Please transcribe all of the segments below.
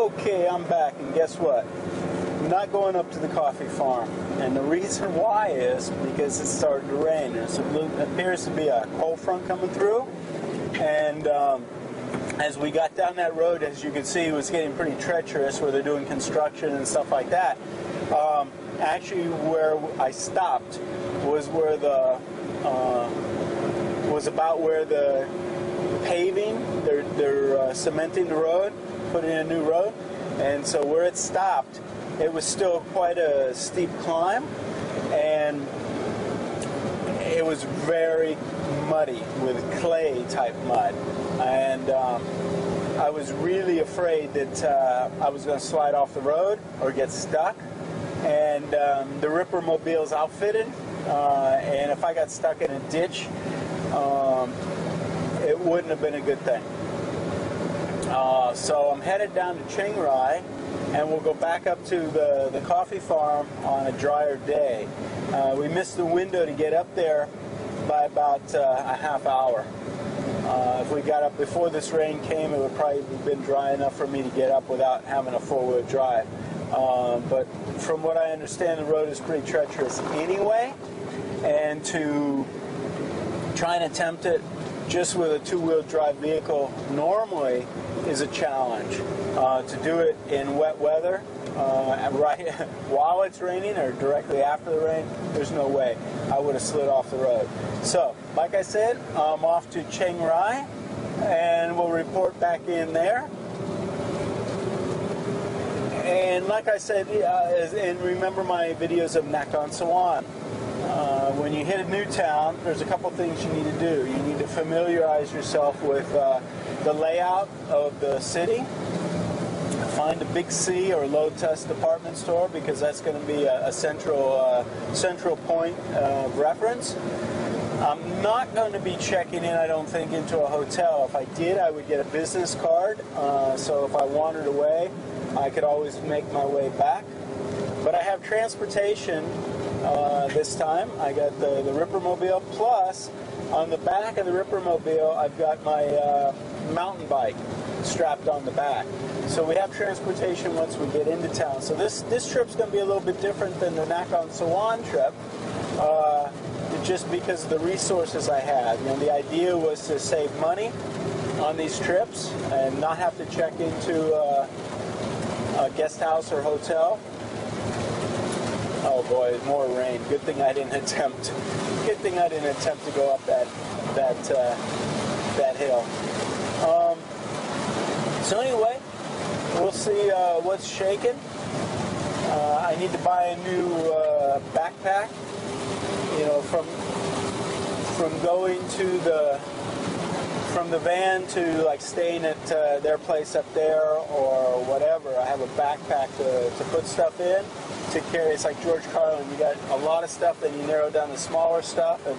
Okay, I'm back, and guess what? I'm not going up to the coffee farm, and the reason why is because it started to rain. There appears to be a cold front coming through, and as we got down that road, as you can see, it was getting pretty treacherous where they're doing construction and stuff like that. Actually, where I stopped was where about where the paving, they're cementing the road, putting in a new road, and so where it stopped, it was still quite a steep climb, and it was very muddy with clay type mud, and I was really afraid that I was going to slide off the road or get stuck, and the Ripper Mobile's outfitted, and if I got stuck in a ditch, it wouldn't have been a good thing. So I'm headed down to Chiang Rai, and we'll go back up to the coffee farm on a drier day. We missed the window to get up there by about a half hour. If we got up before this rain came, it would probably have been dry enough for me to get up without having a four-wheel drive. But from what I understand, the road is pretty treacherous anyway, and to try and attempt it just with a two-wheel drive vehicle normally is a challenge. To do it in wet weather, right while it's raining or directly after the rain, there's no way. I would have slid off the road. So, like I said, I'm off to Chiang Rai, and we'll report back in there. And like I said, and remember my videos of Nakhon Sawan. When you hit a new town, there's a couple things you need to do. You need to familiarize yourself with the layout of the city. Find a big C or Lolat department store, because that's going to be a central point of reference. I'm not going to be checking in, I don't think, into a hotel. If I did, I would get a business card, so if I wandered away, I could always make my way back. But I have transportation this time. I got the Ripper Mobile, plus on the back of the Ripper Mobile, I've got my mountain bike strapped on the back. So we have transportation once we get into town. So this trip's going to be a little bit different than the Nakhon Sawan trip, just because of the resources I had. You know, the idea was to save money on these trips and not have to check into a guest house or hotel. Oh boy, more rain. Good thing I didn't attempt. Good thing I didn't attempt to go up that hill. So anyway, we'll see what's shaking. I need to buy a new backpack. You know, from going to from the van to like staying at their place up there or whatever. I have a backpack to put stuff in, to carry. It's like George Carlin. You got a lot of stuff, then you narrow down to smaller stuff, and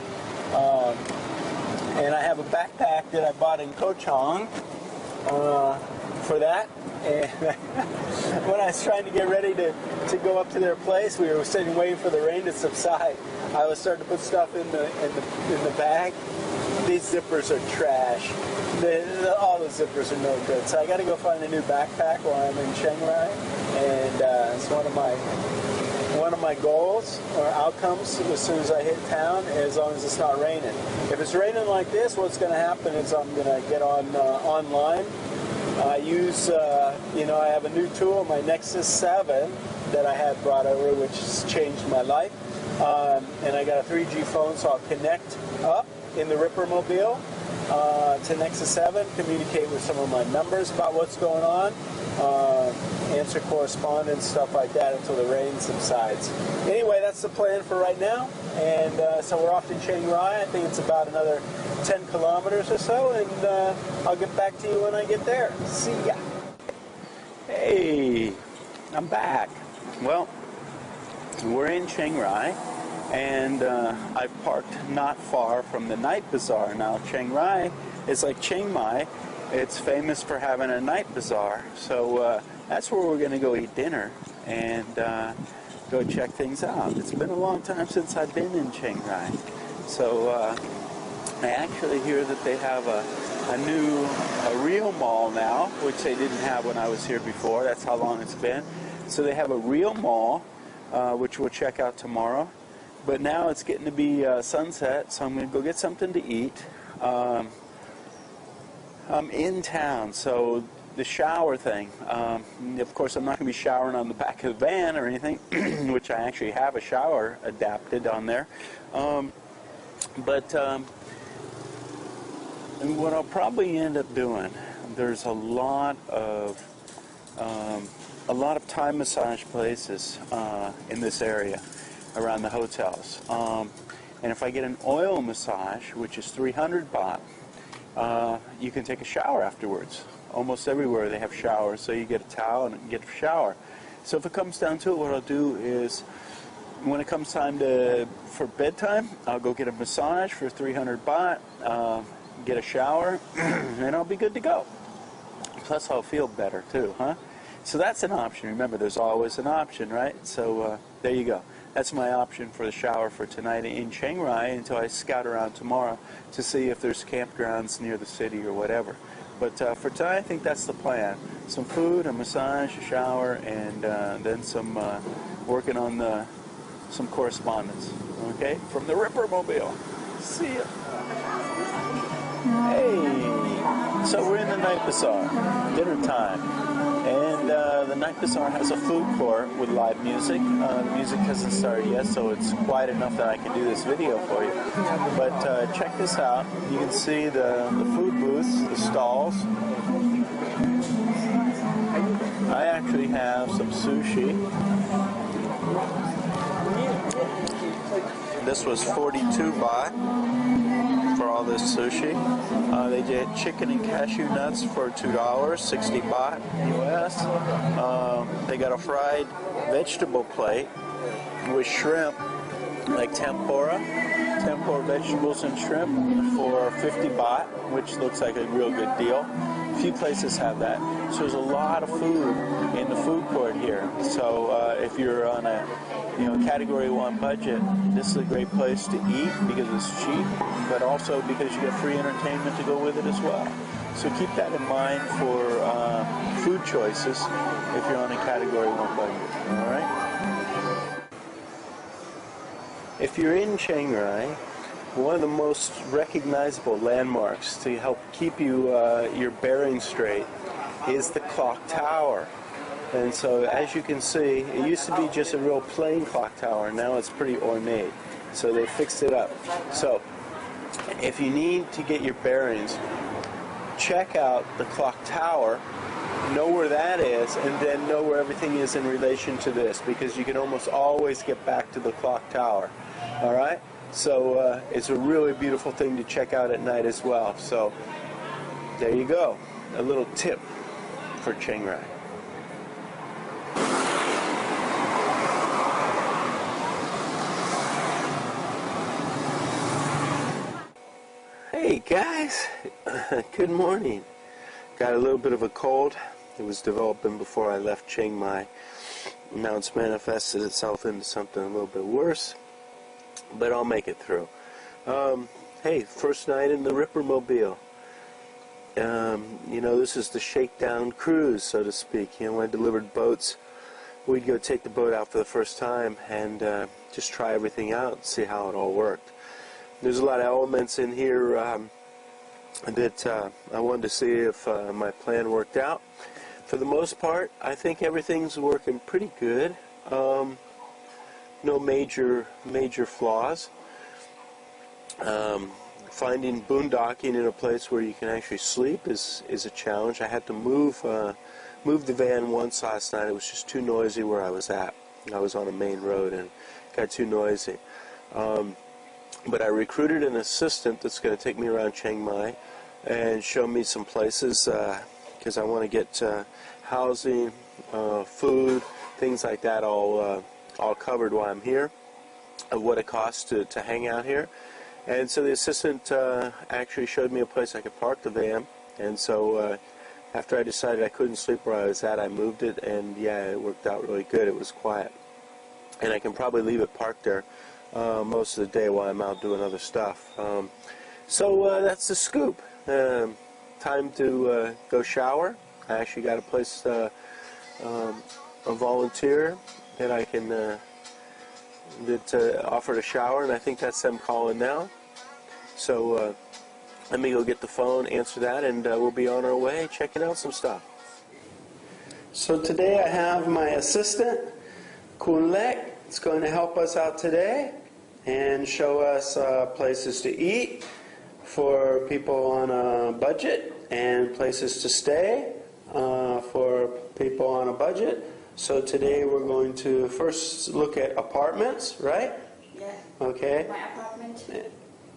I have a backpack that I bought in Ko Chang for that. And when I was trying to get ready to go up to their place, we were sitting waiting for the rain to subside. I was starting to put stuff in the bag. These zippers are trash. All the zippers are no good. So I got to go find a new backpack while I'm in Chiang Rai, and it's one of my goals or outcomes as soon as I hit town, as long as it's not raining. If it's raining like this, what's going to happen is I'm going to get on online. I use, I have a new tool, my Nexus 7, that I had brought over, which has changed my life. And I got a 3G phone, so I'll connect up in the Ripper Mobile to Nexus 7, communicate with some of my members about what's going on, answer correspondence, stuff like that until the rain subsides. Anyway, that's the plan for right now, and so we're off to Chiang Rai. I think it's about another 10 kilometers or so, and I'll get back to you when I get there. See ya. Hey, I'm back. Well, we're in Chiang Rai, and I've parked not far from the night bazaar. Now, Chiang Rai is like Chiang Mai. It's famous for having a night bazaar, so that's where we're going to go eat dinner and go check things out. It's been a long time since I've been in Chiang Rai, so I actually hear that they have a a real mall now, which they didn't have when I was here before. That's how long it's been. So they have a real mall, which we'll check out tomorrow. But now it's getting to be sunset, so I'm going to go get something to eat. I'm in town, so the shower thing. Of course, I'm not going to be showering on the back of the van or anything, which I actually have a shower adapted on there. But what I'll probably end up doing, there's a lot of Thai massage places in this area around the hotels. And if I get an oil massage, which is 300 baht, you can take a shower afterwards. Almost everywhere they have showers, so you get a towel and get a shower. So if it comes down to it, what I'll do is, when it comes time for bedtime, I'll go get a massage for 300 baht, get a shower, and I'll be good to go. Plus I'll feel better too, huh? So that's an option. Remember, there's always an option, right? So there you go. That's my option for the shower for tonight in Chiang Rai until I scout around tomorrow to see if there's campgrounds near the city or whatever. But for tonight, I think that's the plan. Some food, a massage, a shower, and then some working on some correspondence. Okay? From the Ripper Mobile. See ya. Hey! So we're in the night bazaar. Dinner time. And the night bazaar has a food court with live music. The music hasn't started yet, so it's quiet enough that I can do this video for you. But check this out. You can see the food booths, the stalls. I actually have some sushi. This was 42 baht for all this sushi. They get chicken and cashew nuts for $2, 60 baht US. They got a fried vegetable plate with shrimp, like tempura vegetables and shrimp for 50 baht, which looks like a real good deal. A few places have that. So there's a lot of food in the food court here. So if you're on a Category 1 budget, this is a great place to eat because it's cheap, but also because you get free entertainment to go with it as well. So keep that in mind for food choices if you're on a Category 1 budget. All right? If you're in Chiang Rai, one of the most recognizable landmarks to help keep you your bearings straight is the clock tower. And so, as you can see, it used to be just a real plain clock tower. Now it's pretty ornate. So they fixed it up. So, if you need to get your bearings, check out the clock tower, know where that is, and then know where everything is in relation to this, because you can almost always get back to the clock tower. All right? So it's a really beautiful thing to check out at night as well. So there you go. A little tip for Chiang Rai. Hey guys, good morning. Got a little bit of a cold. It was developing before I left Chiang Mai. Now it's manifested itself into something a little bit worse, but I'll make it through. Hey, first night in the Ripper Mobile. This is the shakedown cruise, so to speak. When I delivered boats, we'd go take the boat out for the first time and just try everything out and see how it all worked. There's a lot of elements in here that I wanted to see if my plan worked out. For the most part, I think everything's working pretty good. No major flaws. Finding boondocking in a place where you can actually sleep is a challenge. I had to move the van once last night. It was just too noisy where I was at. I was on a main road and it got too noisy. But I recruited an assistant that's going to take me around Chiang Mai and show me some places because I want to get housing, food, things like that all covered while I'm here, of what it costs to hang out here. And so the assistant actually showed me a place I could park the van, and so after I decided I couldn't sleep where I was at, I moved it, and yeah, it worked out really good. It was quiet. And I can probably leave it parked there most of the day while I'm out doing other stuff. So that's the scoop. time to go shower. I actually got a place, a volunteer that I can that offered a shower, and I think that's them calling now. So let me go get the phone, answer that, and we'll be on our way checking out some stuff. So today I have my assistant, Kun Lek. It's going to help us out today and show us places to eat for people on a budget and places to stay for people on a budget. So today we're going to first look at apartments, right? Yes. Okay. My apartment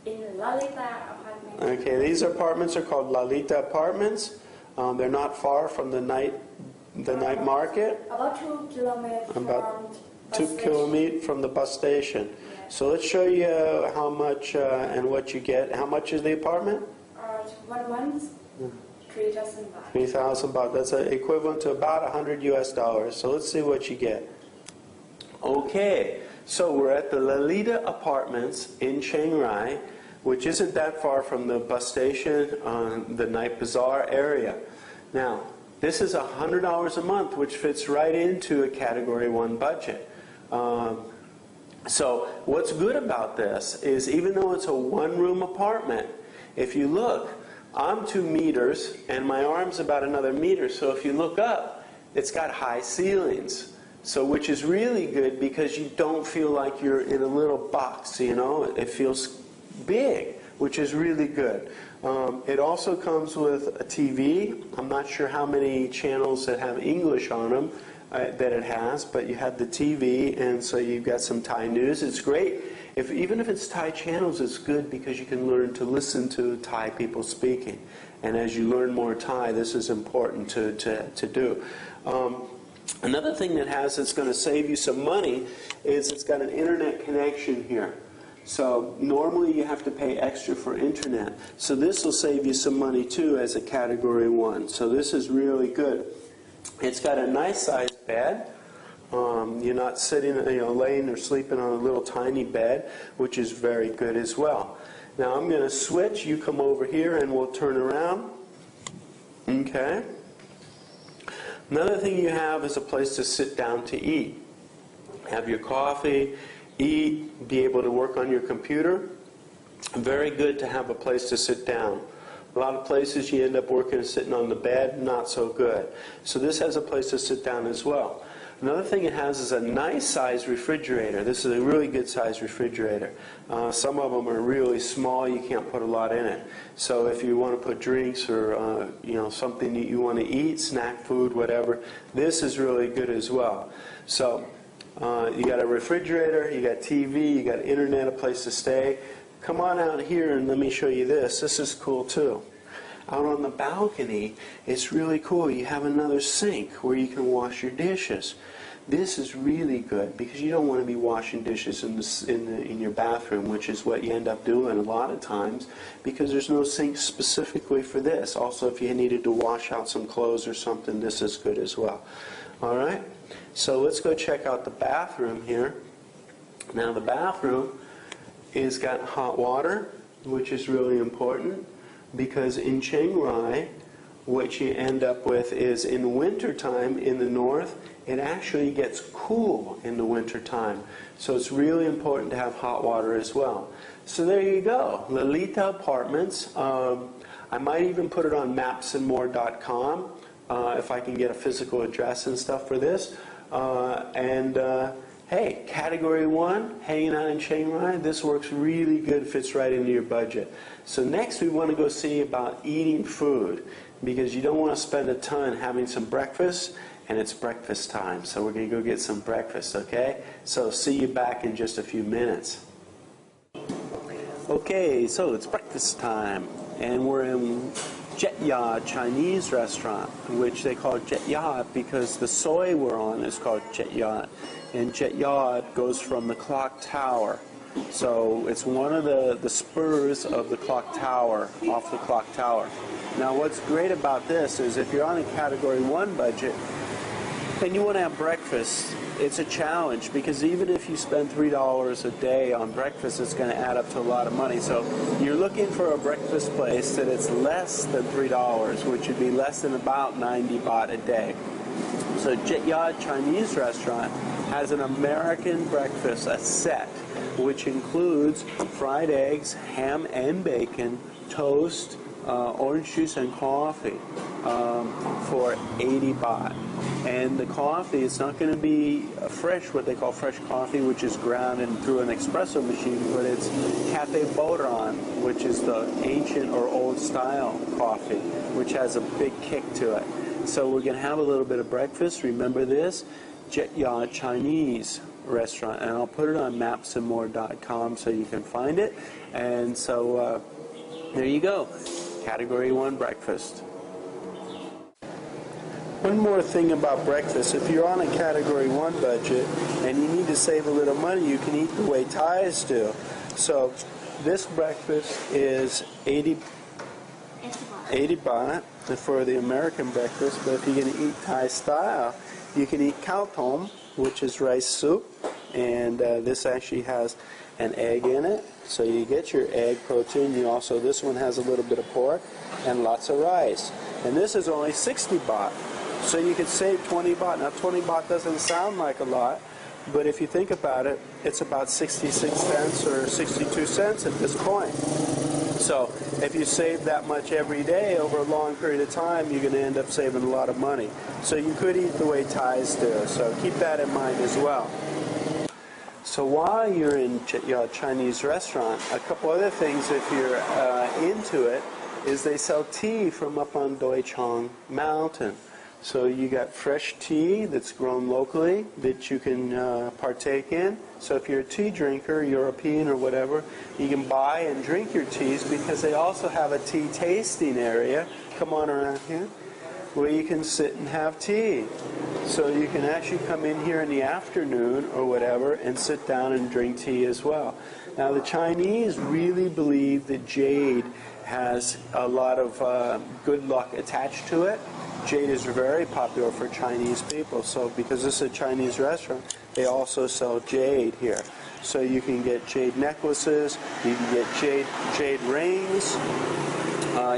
in Lolat Apartments. Okay, these apartments are called Lolat Apartments. They're not far from the night market. About 2 kilometers from About bus 2 station. kilometers from the bus station. Yes. So let's show you how much and what you get. How much is the apartment? 1 month, 3,000 baht. 3,000 baht. That's equivalent to about $100 US. So let's see what you get. Okay, so we're at the Lolat Apartments in Chiang Rai, which isn't that far from the bus station on the night Bazaar area. Now, this is $100 a month, which fits right into a Category 1 budget. So what's good about this is even though it's a one-room apartment, if you look, I'm 2 meters and my arm's about another meter. So if you look up, it's got high ceilings. So which is really good because you don't feel like you're in a little box, you know. It feels big, which is really good. It also comes with a TV. I'm not sure how many channels that have English on them that it has, but you have the TV, and so you've got some Thai news. It's great. Even if it's Thai channels, it's good because you can learn to listen to Thai people speaking. And as you learn more Thai, this is important to do. Another thing that has that's going to save you some money is it's got an internet connection here. So normally you have to pay extra for internet. So this will save you some money too as a Category 1. So this is really good. It's got a nice sized bed. You're not sitting, laying or sleeping on a little tiny bed, which is very good as well. Now I'm going to switch. You come over here and we'll turn around. Okay. Another thing you have is a place to sit down to eat. Have your coffee, eat, be able to work on your computer. Very good to have a place to sit down. A lot of places you end up working and sitting on the bed, not so good. So this has a place to sit down as well. Another thing it has is a nice sized refrigerator. This is a really good sized refrigerator. Some of them are really small, you can't put a lot in it. So if you want to put drinks or something that you want to eat, snack food, whatever, this is really good as well. So you got a refrigerator, you got TV, you got internet, a place to stay. Come on out here and let me show you this. This is cool too. Out on the balcony, it's really cool. You have another sink where you can wash your dishes. This is really good because you don't want to be washing dishes in your bathroom, which is what you end up doing a lot of times because there's no sink specifically for this. Also, if you needed to wash out some clothes or something, this is good as well. All right, so let's go check out the bathroom here. Now the bathroom is got hot water, which is really important because in Chiang Rai, what you end up with is in wintertime in the north, it actually gets cool in the wintertime. So it's really important to have hot water as well. So there you go, Lolat Apartments. I might even put it on mapsandmore.com if I can get a physical address and stuff for this. Hey, Category 1, hanging out in Chiang Rai, this works really good, fits right into your budget. So next we want to go see about eating food because you don't want to spend a ton having some breakfast, and it's breakfast time. So we're going to go get some breakfast, okay? So see you back in just a few minutes. Okay, so it's breakfast time, and we're in Jet Yacht Chinese restaurant, which they call Jet Yacht because the soy we're on is called Jet Yacht. And Jet Yacht goes from the clock tower. So it's one of the spurs of the clock tower, off the clock tower. Now what's great about this is if you're on a Category 1 budget, and you want to have breakfast, it's a challenge because even if you spend $3 a day on breakfast, it's going to add up to a lot of money. So you're looking for a breakfast place that it's less than $3, which would be less than about 90 baht a day. So Jityard Chinese restaurant has an American breakfast, a set, which includes fried eggs, ham and bacon, toast, orange juice and coffee for 80 baht. And the coffee, it's not going to be fresh, what they call fresh coffee, which is ground and through an espresso machine, but it's Cafe Bodron, which is the ancient or old style coffee, which has a big kick to it. So we're going to have a little bit of breakfast. Remember this, Jityard Chinese restaurant, and I'll put it on mapsandmore.com so you can find it. And so there you go, Category 1 breakfast. One more thing about breakfast, if you're on a Category 1 budget and you need to save a little money, you can eat the way Thais do. So this breakfast is 80 baht for the American breakfast, but if you're going to eat Thai style, you can eat khao tom, which is rice soup, and this actually has an egg in it, so you get your egg protein. You also, this one has a little bit of pork and lots of rice, and this is only 60 baht, so you could save 20 baht. Now 20 baht doesn't sound like a lot, but if you think about it, it's about 66 cents or 62 cents at this point. So if you save that much every day over a long period of time, you're going to end up saving a lot of money. So you could eat the way Thais do. So keep that in mind as well. So while you're in your Chinese restaurant, a couple other things if you're into it is they sell tea from up on Doi Chong Mountain. So you got fresh tea that's grown locally that you can partake in. So if you're a tea drinker, European or whatever, you can buy and drink your teas because they also have a tea tasting area. Come on around here, where you can sit and have tea. So you can actually come in here in the afternoon or whatever and sit down and drink tea as well. Now the Chinese really believe that jade has a lot of good luck attached to it. Jade is very popular for Chinese people, so because this is a Chinese restaurant, they also sell jade here. So you can get jade necklaces, you can get jade rings,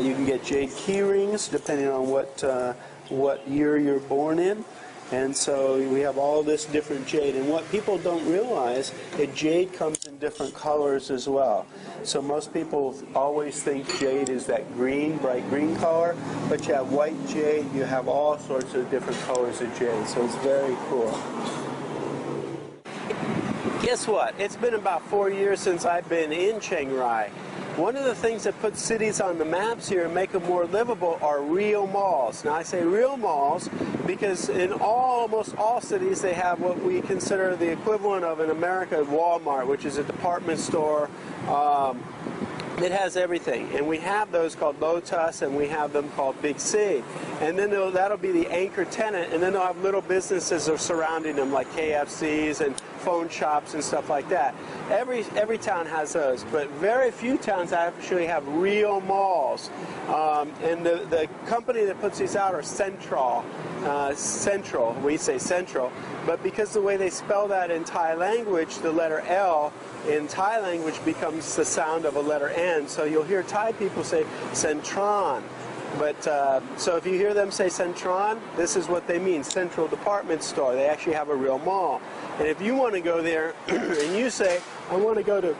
you can get jade key rings, depending on what year you're born in. And so we have all this different jade. And what people don't realize is jade comes in different colors as well. So most people always think jade is that green, bright green color, but you have white jade, you have all sorts of different colors of jade. So it's very cool. Guess what? It's been about 4 years since I've been in Chiang Rai. One of the things that puts cities on the maps here and make them more livable are real malls. Now I say real malls because in almost all cities they have what we consider the equivalent of in America Walmart, which is a department store. It has everything, and we have those called Lotus, and we have them called Big C. And then that'll be the anchor tenant, and then they'll have little businesses that are surrounding them, like KFCs and phone shops and stuff like that. Every town has those, but very few towns actually have real malls. And the company that puts these out are Central. We say Central, but because the way they spell that in Thai language, the letter L in Thai language becomes the sound of a letter N. So you'll hear Thai people say Centron. But so if you hear them say Centron, this is what they mean, Central Department Store. They actually have a real mall. And if you want to go there and you say, I want to go to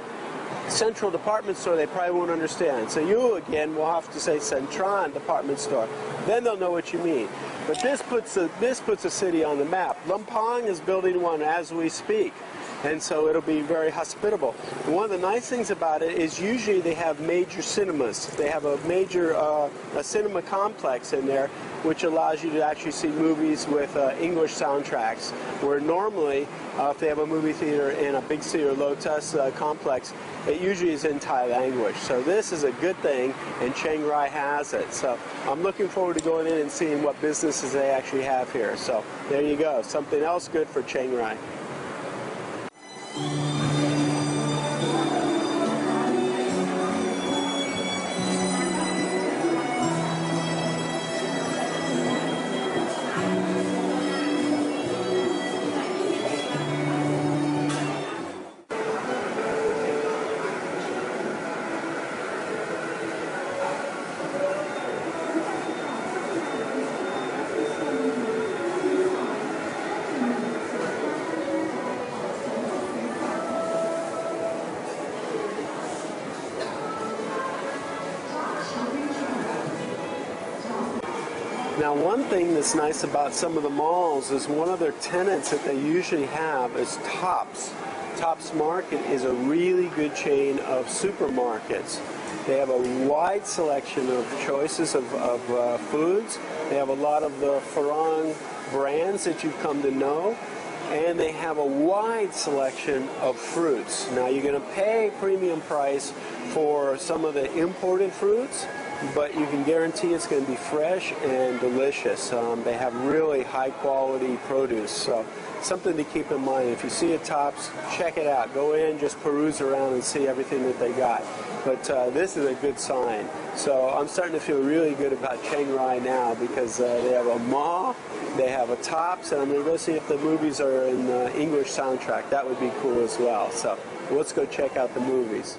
Central Department Store, they probably won't understand. So you, again, will have to say Centron Department Store. Then they'll know what you mean. But this puts a city on the map. Lumpang is building one as we speak. And so it'll be very hospitable. And one of the nice things about it is usually they have major cinemas. They have a major a cinema complex in there, which allows you to actually see movies with English soundtracks, where normally if they have a movie theater in a Big C or Lotus complex, it usually is in Thai language. So this is a good thing, and Chiang Rai has it. So I'm looking forward to going in and seeing what businesses they actually have here. So there you go, something else good for Chiang Rai. Now, one thing that's nice about some of the malls is one of their tenants that they usually have is Tops. Tops Market is a really good chain of supermarkets. They have a wide selection of choices of foods. They have a lot of the Farang brands that you've come to know. And they have a wide selection of fruits. Now, you're going to pay premium price for some of the imported fruits, but you can guarantee it's going to be fresh and delicious. They have really high quality produce, so something to keep in mind. If you see a Tops, check it out. Go in, just peruse around and see everything that they got. But this is a good sign. So I'm starting to feel really good about Chiang Rai now because they have a mall, they have a Tops, and I'm going to go see if the movies are in English soundtrack. That would be cool as well. So let's go check out the movies.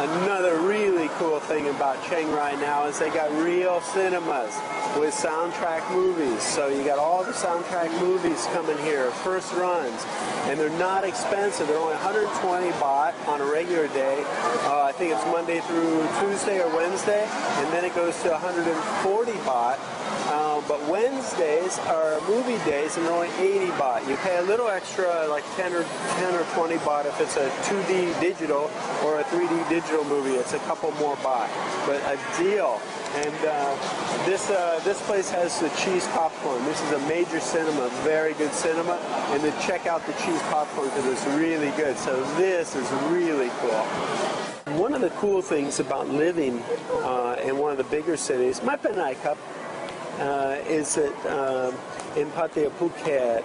Another really cool thing about Chiang Rai now is they got real cinemas with soundtrack movies. So you got all the soundtrack movies coming here, first runs, and they're not expensive. They're only 120 baht on a regular day. I think it's Monday through Tuesday or Wednesday, and then it goes to 140 baht. But Wednesdays are movie days and they're only 80 baht. You pay a little extra, like 10 or 20 baht if it's a 2D digital or a 3D digital movie. It's a couple more baht, but a deal. And this place has the cheese popcorn. This is a major cinema, very good cinema. And then check out the cheese popcorn because it's really good. So this is really cool. One of the cool things about living in one of the bigger cities, is that in Pattaya, Phuket,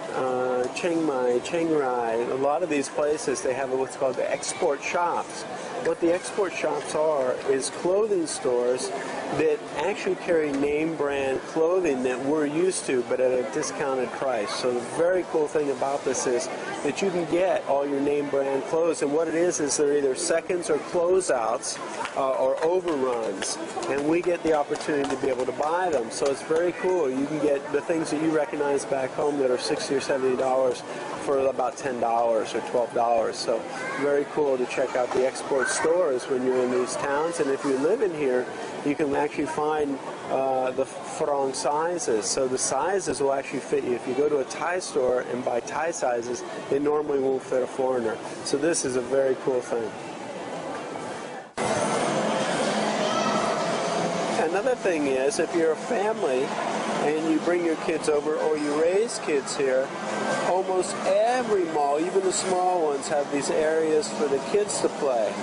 Chiang Mai, Chiang Rai, a lot of these places, they have what's called the export shops. What the export shops are is clothing stores that actually carry name brand clothing that we're used to, but at a discounted price. So the very cool thing about this is that you can get all your name brand clothes, and what it is they're either seconds or closeouts or overruns, and we get the opportunity to be able to buy them. So it's very cool. You can get the things that you recognize back home that are $60 or $70 for about $10 or $12. So very cool to check out the export stores when you're in these towns. And if you live in here, you can actually find the Farang sizes. So the sizes will actually fit you. If you go to a Thai store and buy Thai sizes, they normally won't fit a foreigner. So this is a very cool thing. Another thing is, if you're a family and you bring your kids over or you raise kids here, almost every mall, even the small ones, have these areas for the kids to play.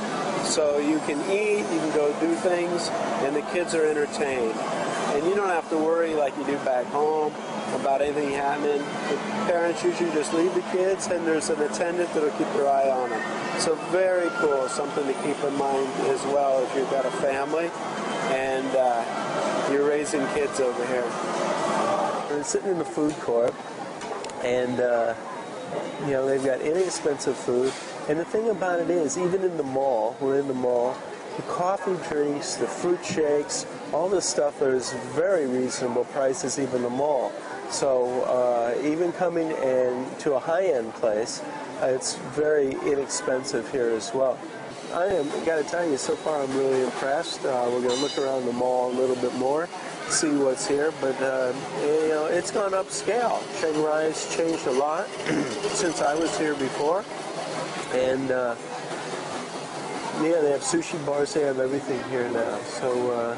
So you can eat, you can go do things, and the kids are entertained. And you don't have to worry like you do back home about anything happening. The parents usually just leave the kids, and there's an attendant that'll keep their eye on them. So very cool, something to keep in mind as well if you've got a family and you're raising kids over here. We're sitting in the food court, and you know, they've got inexpensive food. And the thing about it is, even in the mall, we're in the mall, the coffee drinks, the fruit shakes, all this stuff is very reasonable prices, even the mall. So even coming in to a high-end place, it's very inexpensive here as well. I got to tell you, so far I'm really impressed. We're going to look around the mall a little bit more, see what's here, but you know, it's gone upscale. Chiang Rai has changed a lot since I was here before, and yeah, they have sushi bars, they have everything here now. So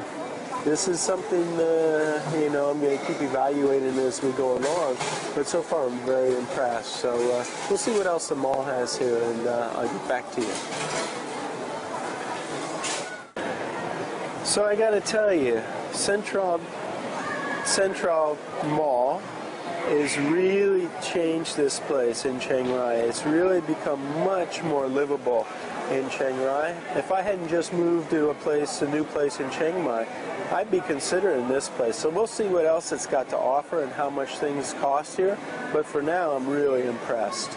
this is something you know, I'm going to keep evaluating as we go along, but so far I'm very impressed. So we'll see what else the mall has here, and I'll get back to you. So I got to tell you, Central Mall has really changed this place in Chiang Rai. It's really become much more livable in Chiang Rai. If I hadn't just moved to a new place in Chiang Mai, I'd be considering this place. So we'll see what else it's got to offer and how much things cost here. But for now, I'm really impressed.